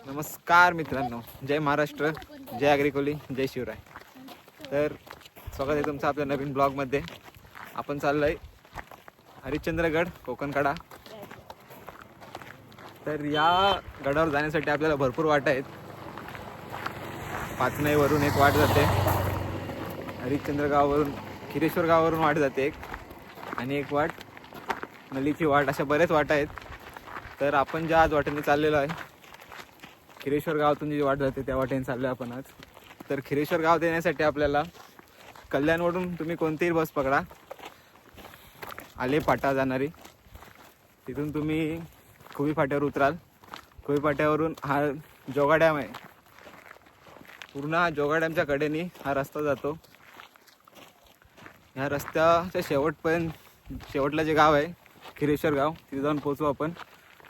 नमस्कार मित्रांनो, जय महाराष्ट्र, जय अग्रिकोली, जय शिवराय. तर स्वागत आहे तुमचं आपल्या नवीन ब्लॉगमध्ये. आपण चाललोय हरिश्चंद्रगड कोकणकडा. तर या गडावर जाण्यासाठी आपल्याला भरपूर वाटा आहेत. पाचनाईवरून एक वाट जाते, हरिश्चंद्र गावावरून खिरेश्वर गावावरून वाट जाते एक, आणि एक वाट नलीची वाट. अशा बऱ्याच वाटा आहेत. तर आपण ज्या आज वाटेने चाललेलो आहे, खिरेश्वर गावातून जी वाट जाते त्या वाटेने चाललो आपण आज. तर खिरेश्वर गावात येण्यासाठी आपल्याला कल्याणवरून तुम्ही कोणतीही बस पकडा, आले फाटा जाणारी, तिथून तुम्ही खुबी फाट्यावर उतराल. खुबी फाट्यावरून हा जोगा डॅम आहे. पूर्ण हा जोगा डॅमच्या कडेने हा रस्ता जातो. ह्या रस्त्याच्या शेवटला जे गाव आहे खिरेश्वर गाव, तिथे जाऊन पोचू आपण,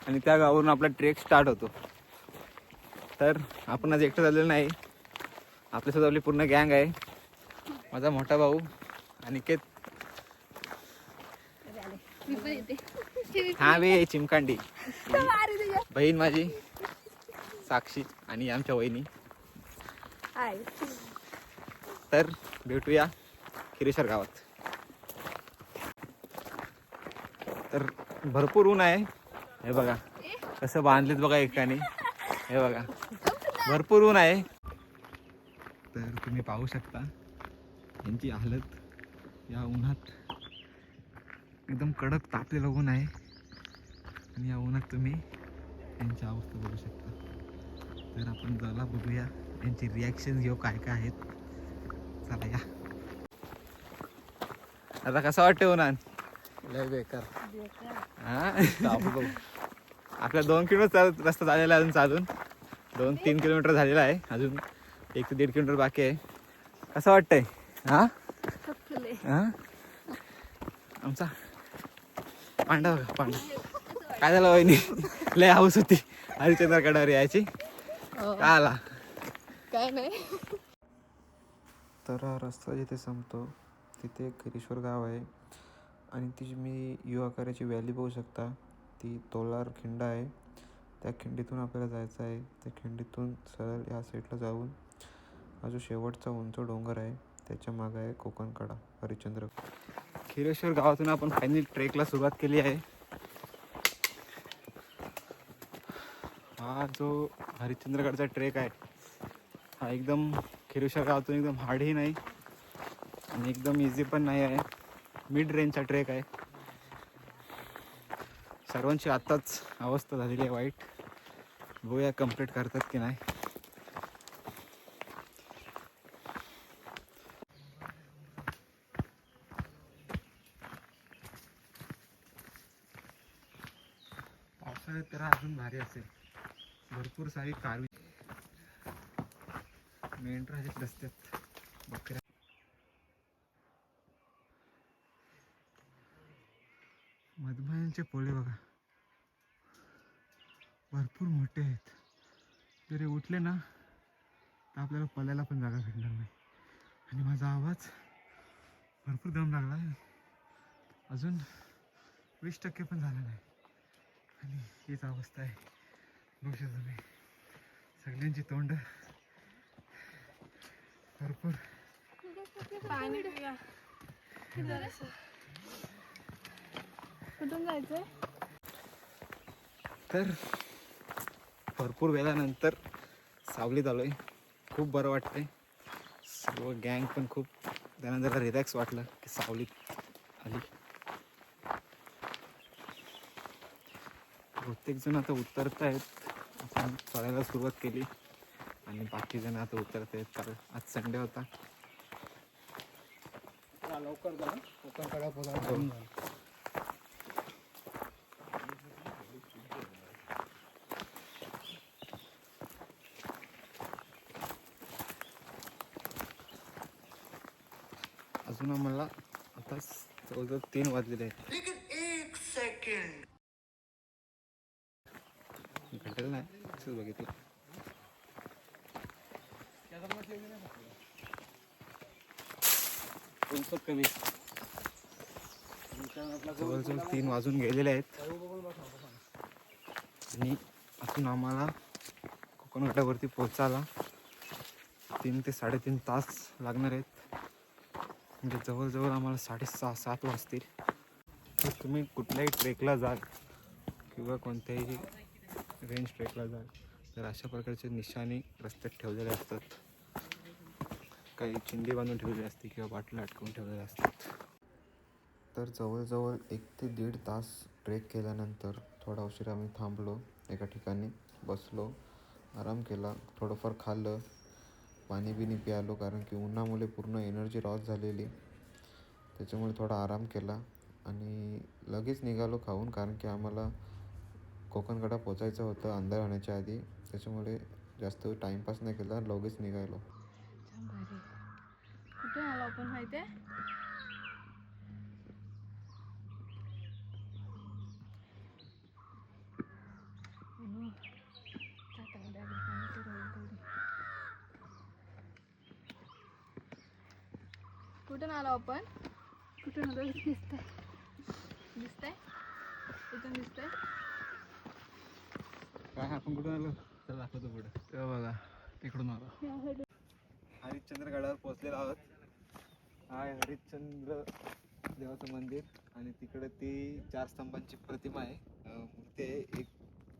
आणि त्या गावावरून आपला ट्रेक स्टार्ट होतो. तर आपण आज एकटं झालेलं नाही, आपल्यासोबत आपली पूर्ण गँग आहे. माझा मोठा भाऊ अनिकेत, हा बे चिमकांडी, बहीण माझी साक्षी, आणि आमच्या वहिनी. तर भेटूया खिरेश्वर गावात. तर भरपूर ऊन आहे. हे बघा कसं बांधलेत बघा एकाने, हे बघा भरपूर ऊन आहे. तर तुम्ही पाहू शकता यांची हालत या उन्हात. एकदम कडक तापलेलं ऊन आहे, आणि या उन्हात तुम्ही यांची अवस्था बघू शकता. तर आपण चला बघूया यांची रिॲक्शन घेऊ काय काय आहेत. चला या. आता कसं वाटतं उन्हात? लय बेकार. आपल्या 2 किलोमीटर रस्ता झालेला आहे, अजून चालून 2-3 किलोमीटर झालेला आहे, अजून 1 ते 1.5 किलोमीटर बाकी आहे. कसं वाटतंय? हा आमचा पांडा बघा, पांडा काय झालं वहिनी? लय हाऊस होती हरिश्चंद्रगडावर यायची, काय आला? काय नाही. तर हा रस्ता जिथे संपतो तिथे खिरेश्वर गाव आहे, आणि ती मी यू आकाराची व्हॅली बघू शकता. ती तोलार खिंड आहे. त्या खिंडीतून आपल्याला जायचं आहे. त्या खिंडीतून सरळ या साईडला जाऊन हा जो शेवटचा उंच डोंगर आहे त्याच्या मागे आहे कोकणकडा हरिश्चंद्र. खिरेश्वर गावातून आपण फायनली ट्रेकला सुरुवात केली आहे. हा जो हरिश्चंद्रगडचा ट्रेक आहे हा एकदम खिरेश्वर गावातून एकदम हार्डही नाही आणि एकदम इझी पण नाही आहे. मिड रेंजचा ट्रेक आहे. सर्वांची आत्ताच अवस्था झालेली आहे वाईट. बघूया कंप्लीट करतात की नाही. पावसाळ्यात तर अजून भारी असेल. भरपूर सारी कारवी मेंढरं आहेत रस्त्यात, बकऱ्या. मधमायांचे पोळे बघा भरपूर मोठे आहेत. जरी उठले ना तर आपल्याला पलायला पण जागा भेटणार नाही. आणि माझा आवाज भरपूर दम लागला आहे, अजून 20% पण झाला नाही, आणि हीच अवस्था आहे. बघू शकता तुम्ही सगळ्यांची तोंड भरपूर. पाणी पिऊया. कुठून जायचंय? तर भरपूर वेळानंतर सावलीत आलोय. खूप बरं वाटतंय. सर्व गँग पण खूप त्यांना जरा रिलॅक्स वाटलं की सावलीत आली. प्रत्येकजण आता उतरत आहेत. आपण चढायला सुरुवात केली आणि बाकी जण आता उतरत आहेत, कारण आज संडे होता. लवकर जा, कोकणकडा पोहोचा. अजून आम्हाला आता जवळजवळ 3 वाजलेले आहेत. घंटेल नाही असंच बघितलं. कमी जवळजवळ 3 वाजून गेलेले आहेत, आणि अजून आम्हाला खूप कोकण घाटावरती पोहोचायला 3 ते 3.5 तास लागणार आहेत. म्हणजे जवळजवळ आम्हाला 6:30-7 वाजतील. तर तुम्ही कुठल्याही ट्रेकला जाल किंवा कोणत्याही रेंज ट्रेकला जाल तर अशा प्रकारचे निशाणे रस्त्यात ठेवलेले असतात. काही चिंडी बांधून ठेवलेली असते किंवा बाटल्या अटकवून ठेवलेल्या असतात. तर जवळजवळ 1 ते 1.5 तास ट्रेक केल्यानंतर थोडा उशीर आम्ही थांबलो. एका ठिकाणी बसलो, आराम केला, थोडंफार खाल्लं, पाणी बिणी प्यालो कारण की उन्हामुळे पूर्ण एनर्जी लॉस झालेली. त्याच्यामुळे थोडा आराम केला आणि लगेच निघालो खाऊन कारण की आम्हाला कोकणकडा पोचायचं होतं अंधार होण्याच्या आधी. त्याच्यामुळे जास्त टाईमपास नाही केला, लगेच निघालो. कुठे आलो आपण माहिती आहे? कुठून आलो आपण? कुठून आलो दिसतंय दिसतंय इथून दिसतंय. काय आपण कुठून आलो तर दाखवतो पुढे. तेव्हा बघा तिकडून आलो. हरिश्चंद्र गडावर पोहोचलेलो आहोत. हा आहे हरिश्चंद्र देवाचं मंदिर आणि तिकडे ती 4 स्तंभांची प्रतिमा आहे, मूर्ती आहे. 1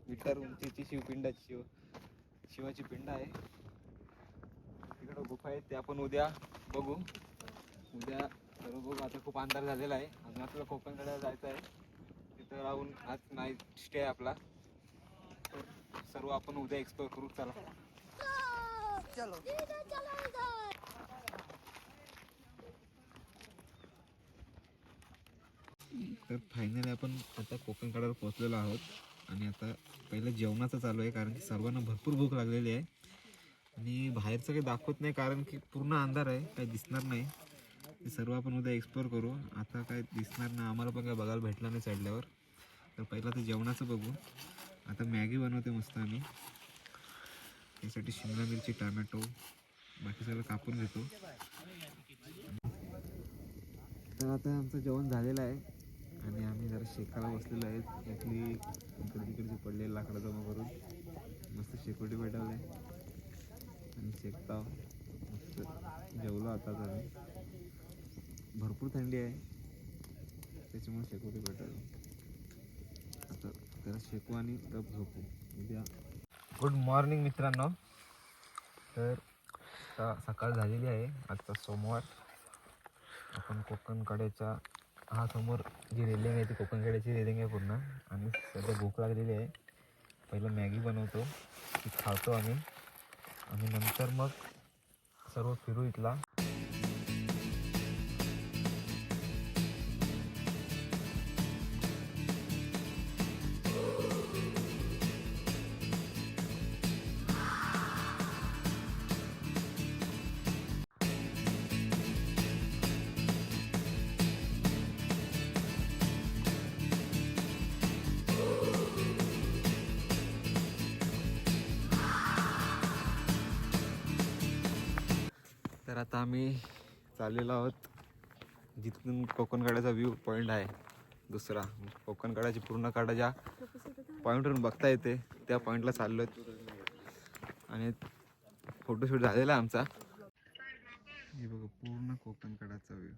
मीटर उंचीची शिवाची पिंड आहे. तिकडं गुफा आहे, ते आपण उद्या बघू. उद्या सर्व बघू. आता खूप अंधार झालेला आहे. अजून आपल्याला कोकणकड्याला जायचं आहे. तिथं राहून आज नाईट स्टे आहे आपला. तर सर्व आपण उद्या एक्सप्लोर करू. चला चलो. तर फायनली आपण आता कोकणकड्यावर पोहोचलेलो आहोत आणि आता पहिलं जेवणाचं चालू आहे कारण की सर्वांना भरपूर भूक लागलेली आहे आणि बाहेरचं काही दाखवत नाही कारण की पूर्ण अंधार आहे, काही दिसणार नाही. ते सर्व आपण उद्या एक्सप्लोर करू. आता काय दिसणार नाही, आम्हाला पण काय बघायला भेटलं नाही चढल्यावर. तर पहिलं तर जेवणाचं बघू. आता मॅगी बनवते मस्त आम्ही. त्यासाठी शिमला मिरची, टमॅटो बाकी सगळं कापून घेतो. तर आता आमचं जेवण झालेलं आहे आणि आम्ही जरा शेकायला बसलेलो आहेत. इथली इकडे तिकडची पडलेली लाकडं जमा करून मस्त शेकोटी पेटवले आणि शेकता मस्त जेवलो. आता आम्ही भरपूर थंडी आहे त्याच्यामुळे शेकोटी पेटवली. आता त्याला शेकू आणि गप झोपू उद्या. गुड मॉर्निंग मित्रांनो. तर आता सकाळ झालेली आहे. आजचा सोमवार. आपण कोकणकड्याच्या हा समोर जी रेलिंग आहे ती कोकणकड्याची रेलिंग आहे पूर्ण आणि सध्या भूक लागलेली आहे. पहिलं मॅगी बनवतो, ती खातो आम्ही आणि नंतर मग सर्व फिरू इथला. तर आता आम्ही चाललेलो आहोत जिथून कोकणकड्याचा व्ह्यू पॉईंट आहे दुसरा. कोकणकड्याची पूर्ण कडा ज्या पॉईंटवरून बघता येते त्या पॉईंटला चाललो आहेत आणि फोटोशूट झालेला आहे आमचा. हे बघा पूर्ण कोकणकड्याचा व्ह्यू.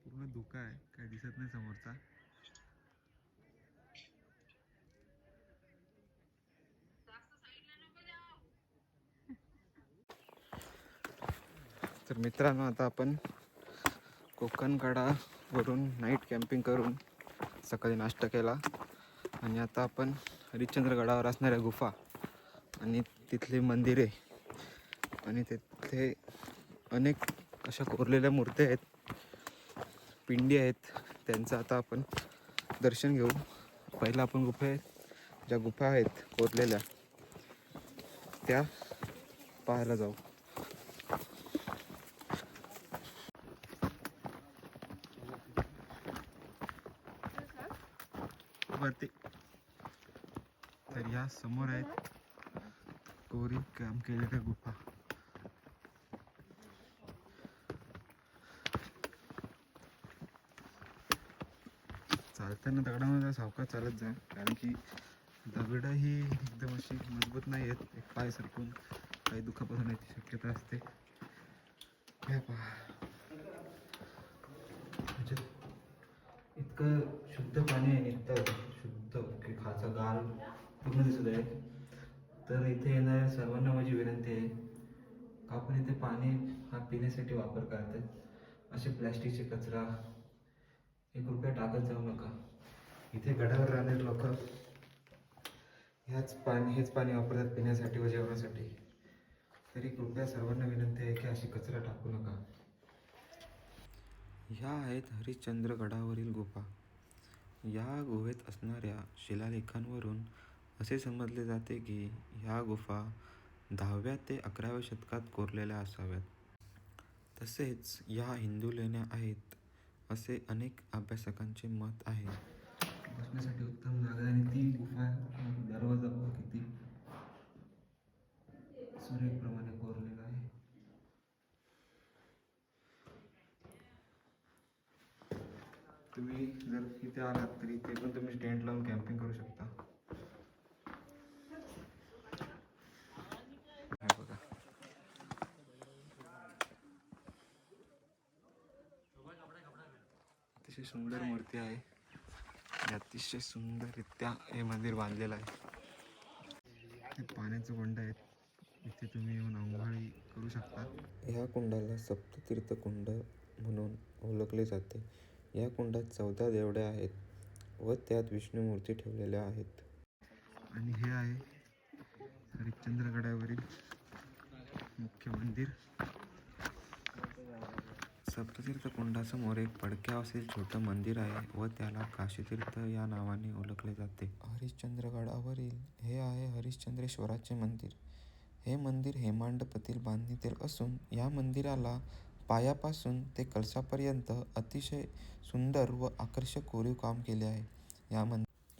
पूर्ण धुका आहे, काय दिसत नाही समोरचा. तर मित्रांनो आता आपण कोकणकडावरून नाईट कॅम्पिंग करून सकाळी नाश्ता केला आणि आता आपण हरिश्चंद्रगडावर असणाऱ्या गुफा आणि तिथले मंदिरे आणि तिथे अनेक अशा कोरलेल्या मूर्त्या आहेत, पिंडी आहेत, त्यांचं आता आपण दर्शन घेऊ. पहिला आपण ज्या गुफा आहेत कोरलेल्या त्या पाहायला जाऊ. वरती तर या समोर आहेत कोरीव काम केलेल्या गुफा. चालताना दगडामध्ये सावकाश चालत जा, कारण की दगड ही एकदम अशी मजबूत नाही आहेत. एक पाय सरकून काही दुखापत होण्याची शक्यता असते. हे पहा, म्हणजे इतकं शुद्ध पाणी आहे, निघतं शुद्ध की खालचा गाळ पूर्ण दिसत आहे. तर इथे येणाऱ्या सर्वांना माझी विनंती आहे, आपण इथे पाणी हा पिण्यासाठी वापर करतात, असे प्लॅस्टिकचे कचरा हे कृपया टाकत जाऊ नका. इथे गडावर राहणारे लोक हेच पाणी वापरतात पिण्यासाठी व जेवणासाठी. तरी कृपया सर्वांना विनंती आहे की अशी कचरा टाकू नका. ह्या आहेत हरिश्चंद्र गडावरील गुफा. या गुहेत असणाऱ्या शिलालेखांवरून असे समजले जाते की ह्या गुफा 10व्या ते 11व्या शतकात कोरलेल्या असाव्यात. तसेच या हिंदू लेण्या आहेत असे अनेक अभ्यासकांचे मत आहे. बसण्यासाठी उत्तम जागा आहे आणि ती गुफा दरवाजा किती सुरेखप्रमाणे कोरलेला आहे. तुम्ही जर इथे आलात तरी इथे पण तुम्ही टेंट लावून कॅम्पिंग करू शकता. बघा, अतिशय सुंदर मूर्ती आहे. अतिशय सुंदररित्या हे मंदिर बांधलेलं आहे. हे पाण्याचं कुंड आहेत, इथे तुम्ही येऊन आंघोळी करू शकता. ह्या कुंडाला सप्ततीर्थ कुंड म्हणून ओळखले जाते. या कुंडात 14 देवड्या आहेत व त्यात विष्णुमूर्ती ठेवलेल्या आहेत. आणि हे आहे हरिश्चंद्रगडावरील मुख्य मंदिर. सप्ततीर्थ कुंडासमोर एक पडक्यावरील छोटं मंदिर आहे व त्याला काशीतीर्थ या नावाने ओळखले जाते. हरिश्चंद्रगडावरील हे आहे हरिश्चंद्रेश्वराचे मंदिर. हे मंदिर हेमांडपतील बांधणीतील असून या मंदिराला पायापासून ते कळसापर्यंत अतिशय सुंदर व आकर्षक कोरीव काम केले आहे.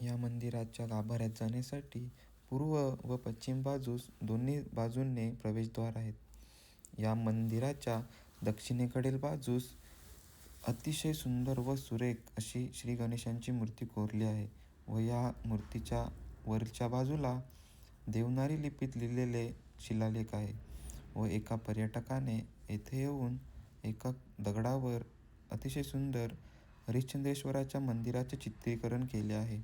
या मंदिराच्या गाभाऱ्यात जाण्यासाठी पूर्व व पश्चिम बाजूस दोन्ही बाजूंनी प्रवेशद्वार आहेत. या मंदिराच्या दक्षिणेकडील बाजूस अतिशय सुंदर व सुरेख अशी श्री गणेशांची मूर्ती कोरली आहे व या मूर्तीच्या वरच्या बाजूला देवनागरी लिपीत लिहिलेले शिलालेख आहे व एका पर्यटकाने येथे येऊन एका दगडावर अतिशय सुंदर हरिश्चंद्रेश्वराच्या मंदिराचे चित्रीकरण केले आहे.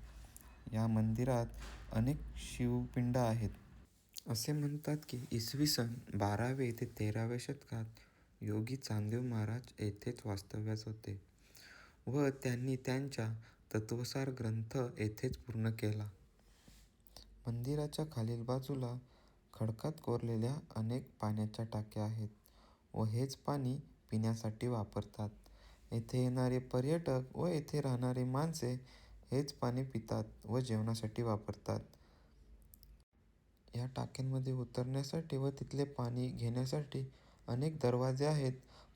या मंदिरात अनेक शिवपिंड आहेत. असे म्हणतात की इसवी सन 12वे ते 13व्या शतकात योगी चांगदेव महाराज येथेच वास्तव्यास होते व त्यांनी त्यांचा तत्वसार ग्रंथ येथेच पूर्ण केला. मंदिराच्या खालील बाजूला खडकात कोरलेल्या अनेक पाण्याच्या टाक्या आहेत व हेच पाणी पिण्यासाठी वापरतात. येथे येणारे पर्यटक व येथे राहणारी माणसे हेच पाणी पितात व जेवणासाठी वापरतात. या टाक्यांमध्ये उतरण्यासाठी व तिथले पाणी घेण्यासाठी अनेक दरवाजे आहेत,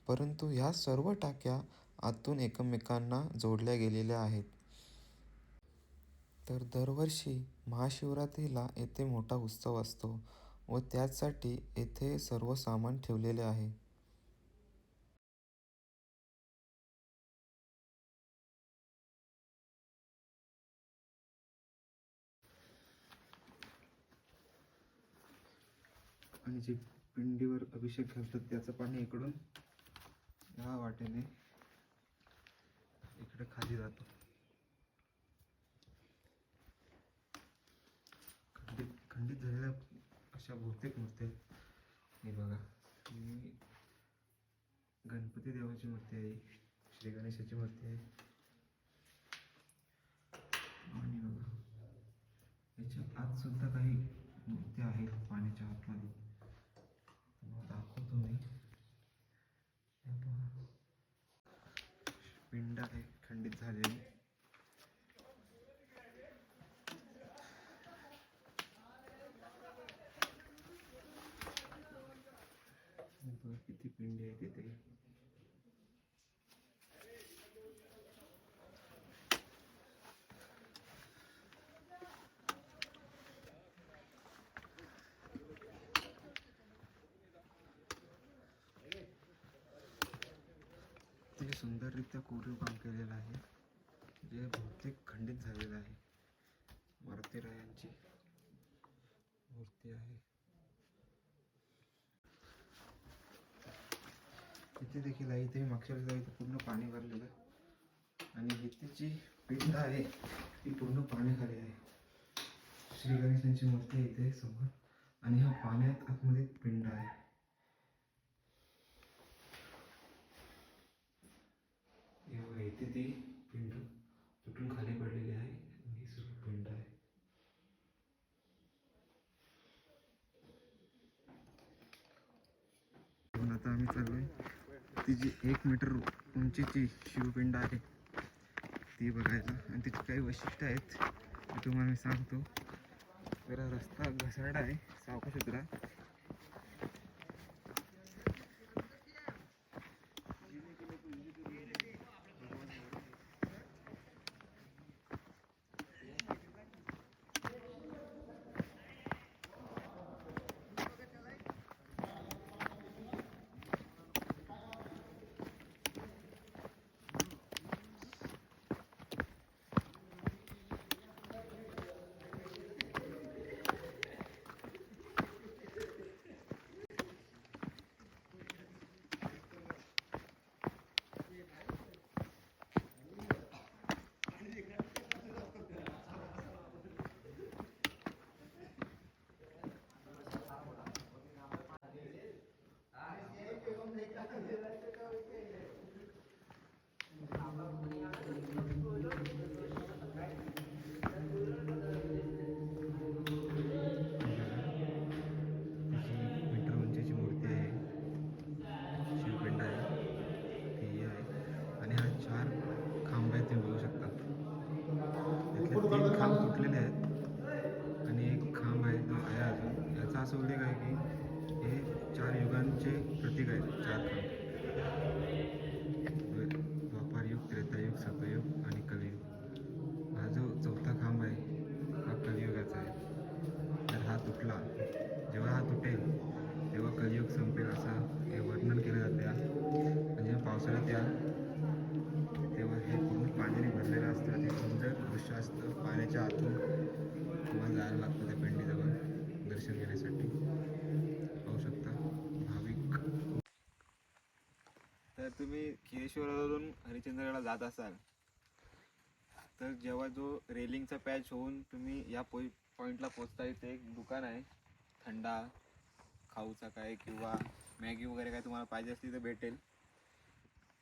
परंतु ह्या सर्व टाक्या आतून एकमेकांना जोडल्या गेलेल्या आहेत. तर दरवर्षी महाशिवरात्रीला येथे मोठा उत्सव असतो व त्यासाठी येथे सर्व सामान ठेवलेले आहे. आणि जे पिंडीवर अभिषेक घालतात त्याचं पाणी इकडून ह्या वाटेने इकडे खाली जातो. खंडित झालेल्या अशा बहुतेक मूर्ती आहेत. हे बघा, ही गणपती देवाची मूर्ती आहे, श्री गणेशाची मूर्ती आहे आणि बघा याच्या आत सुद्धा काही मूर्त्या आहेत पाण्याच्या आतमध्ये. तुम्हाला दाखवतो मी. पिंड आहे खंडित झालेली. किती पिंडी आहे तिथे. ते सुंदररित्या कोरीव काम केलेलं आहे. जे बहुतेक खंडित झालेलं आहे. मारुतीरायांची मूर्ती आहे. इथे देखील आहे. इथे मागच्या वेळेस इथे पूर्ण पाणी भरलेलं आणि इथे जी पिंड आहे ती पूर्ण पाण्याखाली आहे. श्री गणेशांची मूर्ती आहे इथे समोर आणि हा पाण्यात आतमध्ये पिंड आहे. इथे ती पिंड तुटून खाली पडलेली आहे आणि ही सर्व पिंड आहे. आता आम्ही चाललोय ती जी 1 मीटर उंचीची शिवपिंड आहे ती बघायला आणि तिची काही वैशिष्ट्य आहेत ते तुम्हाला मी सांगतो. जरा रस्ता घसाडा आहे, सावकाश उतरा. खांब तुटलेले आहेत आणि एक खांब आहे जो आहे अजून. याचा असं उल्लेख आहे की हे 4 युगांचे प्रतीक आहेत. 4 खांब, द्वापारयुग, त्रेतायुग, सतयुग आणि कलियुग. हा जो 4था खांब आहे हा कलियुगाचा आहे. तर हा तुटला, जेव्हा हा तुटेल तेव्हा कलियुग संपेल असं हे वर्णन केलं जाते. आणि जेव्हा पावसाळ्यात तेव्हा हे पूर्ण पाण्याने भरलेलं असतं. ते सुंदर दृश्य असतं. पाण्याच्या आतून तुम्हाला जायला लागतं त्या पिंडीजवळ दर्शन घेण्यासाठी. पाहू शकता भाविक. तर तुम्ही खिरेश्वरावरून हरिश्चंद्रगडला जात असाल तर जेव्हा जो रेलिंगचा पॅच होऊन तुम्ही या पॉईंटला पोचता, इथे एक दुकान आहे थंडा खाऊचा काय किंवा मॅगी वगैरे काय तुम्हाला पाहिजे असली तर भेटेल.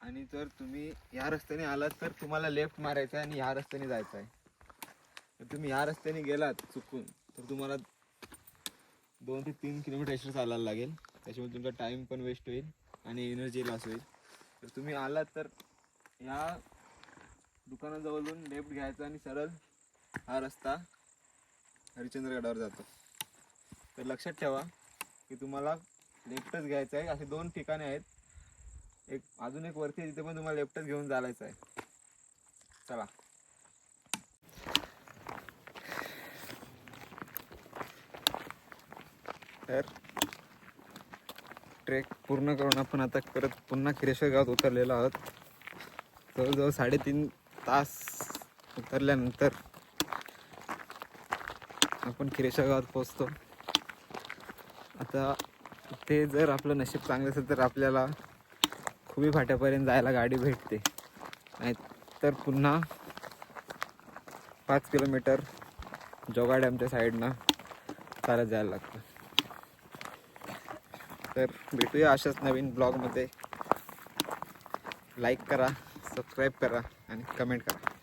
आणि जर तुम्ही या रस्त्याने आलात तर तुम्हाला लेफ्ट मारायचं आहे आणि ह्या रस्त्याने जायचं आहे. तर तुम्ही ह्या रस्त्याने गेलात चुकून तर तुम्हाला 2 ते 3 किलोमीटर एक्स्ट्रा चालायला लागेल. त्याच्यामुळे तुमचा टाईम पण वेस्ट होईल आणि एनर्जी लॉस होईल. तर तुम्ही आलात तर ह्या दुकानाजवळून लेफ्ट घ्यायचा आणि सरळ हा रस्ता हरिश्चंद्रगडावर जातो. तर लक्षात ठेवा की तुम्हाला लेफ्टच घ्यायचं आहे. असे 2 ठिकाणे आहेत. अजून एक वरती आहे तिथे पण तुम्हाला लेफ्टच घेऊन चालायचं आहे. चला. तर ट्रेक पूर्ण करून आपण आता परत पुन्हा खिरेश्वर गावात उतरलेलो आहोत. जवळजवळ 3.5 तास उतरल्यानंतर आपण खिरेश्वर गावात पोचतो. आता ते जर आपलं नशीब चांगलं असेल तर आपल्याला खुबी फाट्यापर्यंत जायला गाडी भेटते, नाही तर पुन्हा 5 किलोमीटर जोगा डॅमच्या साईडनं चालत जायला लागतं. तर भेटूया अशाच नवीन ब्लॉगमध्ये. लाईक करा, सबस्क्राईब करा आणि कमेंट करा.